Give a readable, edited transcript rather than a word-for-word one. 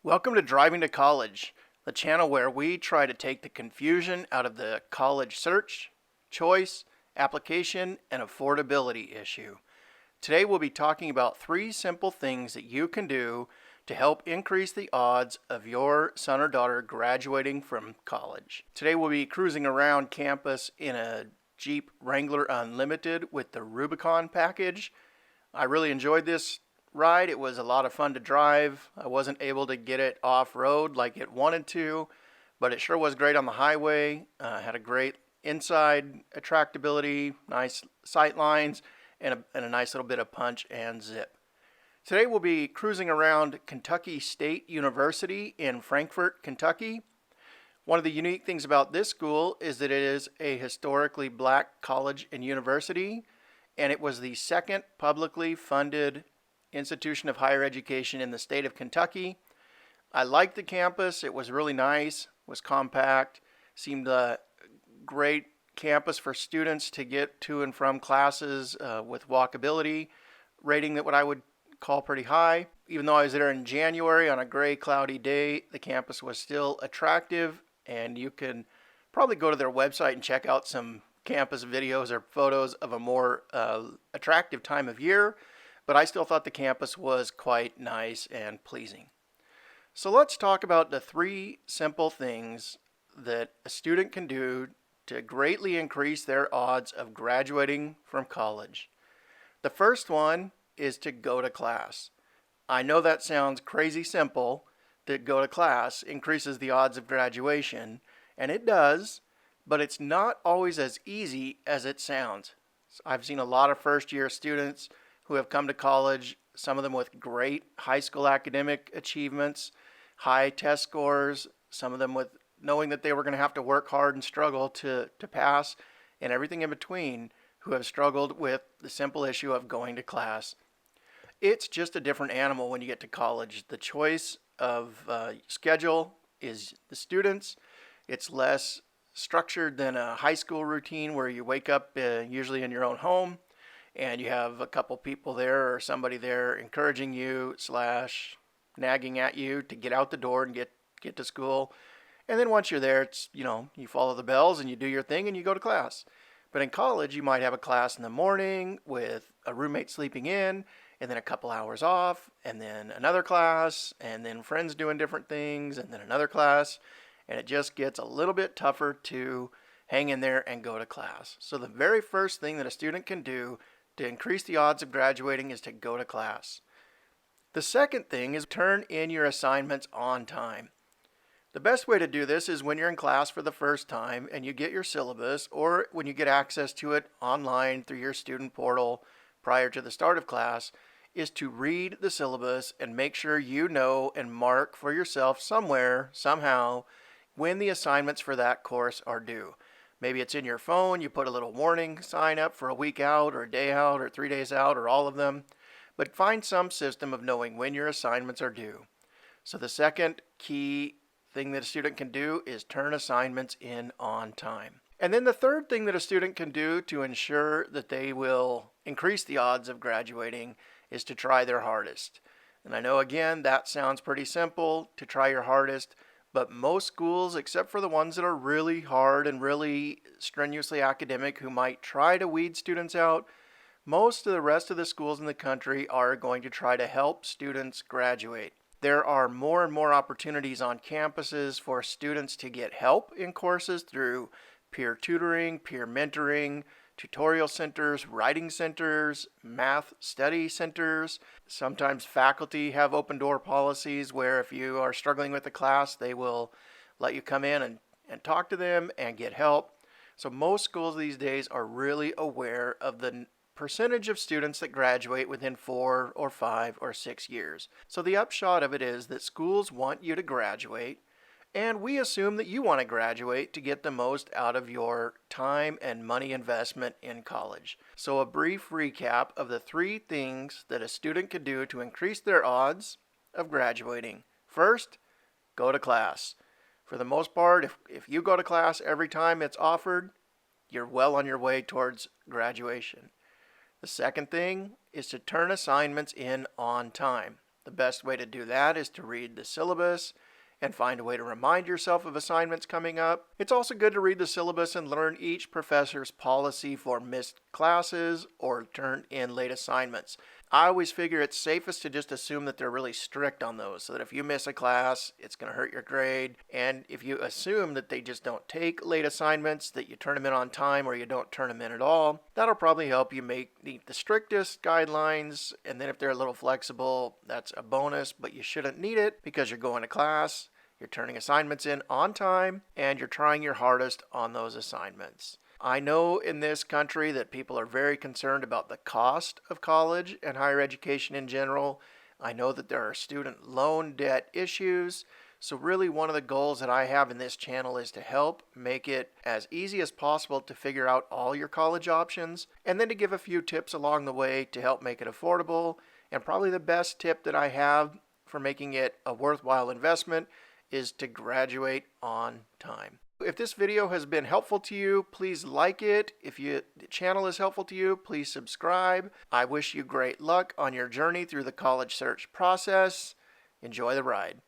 Welcome to Driving to College, the channel where we try to take the confusion out of the college search, choice, application, and affordability issue. Today we'll be talking about 3 simple things that you can do to help increase the odds of your son or daughter graduating from college. Today we'll be cruising around campus in a Jeep Wrangler Unlimited with the Rubicon package. I really enjoyed this ride. It was a lot of fun to drive. I wasn't able to get it off-road like it wanted to, but it sure was great on the highway. Had a great inside attractability, nice sight lines, and a nice little bit of punch and zip. Today we'll be cruising around Kentucky State University in Frankfort, Kentucky. One of the unique things about this school is that it is a historically black college and university, and it was the second publicly funded institution of higher education in the state of Kentucky. I liked the campus. It was really nice, was compact, seemed a great campus for students to get to and from classes with walkability, rating that what I would call pretty high. Even though I was there in January on a gray, cloudy day, the campus was still attractive, and you can probably go to their website and check out some campus videos or photos of a more attractive time of year, but I still thought the campus was quite nice and pleasing. So let's talk about the 3 simple things that a student can do to greatly increase their odds of graduating from college. The first one is to go to class. I know that sounds crazy simple, that go to class increases the odds of graduation, and it does, but it's not always as easy as it sounds. I've seen a lot of first-year students who have come to college, some of them with great high school academic achievements, high test scores, some of them with knowing that they were going to have to work hard and struggle to pass, and everything in between, who have struggled with the simple issue of going to class. It's just a different animal when you get to college. The choice of schedule is the students. It's less structured than a high school routine where you wake up usually in your own home and you have a couple people there or somebody there encouraging you slash nagging at you to get out the door and get to school. And then once you're there, it's, you follow the bells and you do your thing and you go to class. But in college, you might have a class in the morning with a roommate sleeping in, and then a couple hours off, and then another class, and then friends doing different things, and then another class, and it just gets a little bit tougher to hang in there and go to class. So the very first thing that a student can do to increase the odds of graduating is to go to class. The second thing is turn in your assignments on time. The best way to do this is when you're in class for the first time and you get your syllabus, or when you get access to it online through your student portal prior to the start of class, is to read the syllabus and make sure you know and mark for yourself somewhere, somehow, when the assignments for that course are due. Maybe it's in your phone, you put a little warning sign up for a week out or a day out or 3 days out or all of them, but find some system of knowing when your assignments are due. So the second key thing that a student can do is turn assignments in on time. And then the third thing that a student can do to ensure that they will increase the odds of graduating is to try their hardest. And I know, again, that sounds pretty simple, to try your hardest, but most schools, except for the ones that are really hard and really strenuously academic, who might try to weed students out, most of the rest of the schools in the country are going to try to help students graduate. There are more and more opportunities on campuses for students to get help in courses through peer tutoring, peer mentoring, tutorial centers, writing centers, math study centers. Sometimes faculty have open door policies where if you are struggling with a class, they will let you come in and talk to them and get help. So most schools these days are really aware of the percentage of students that graduate within 4 or 5 or 6 years. So the upshot of it is that schools want you to graduate, and we assume that you want to graduate to get the most out of your time and money investment in college. So a brief recap of the 3 things that a student could do to increase their odds of graduating. First, go to class. For the most part, if you go to class every time it's offered, you're well on your way towards graduation. The second thing is to turn assignments in on time. The best way to do that is to read the syllabus and find a way to remind yourself of assignments coming up. It's also good to read the syllabus and learn each professor's policy for missed classes or turn in late assignments. I always figure it's safest to just assume that they're really strict on those, so that if you miss a class, it's going to hurt your grade. And if you assume that they just don't take late assignments, that you turn them in on time or you don't turn them in at all, that'll probably help you meet the strictest guidelines. And then if they're a little flexible, that's a bonus, but you shouldn't need it because you're going to class, you're turning assignments in on time, and you're trying your hardest on those assignments. I know in this country that people are very concerned about the cost of college and higher education in general. I know that there are student loan debt issues. So really one of the goals that I have in this channel is to help make it as easy as possible to figure out all your college options, and then to give a few tips along the way to help make it affordable. And probably the best tip that I have for making it a worthwhile investment is to graduate on time. If this video has been helpful to you, please like it. If the channel is helpful to you, please subscribe. I wish you great luck on your journey through the college search process. Enjoy the ride.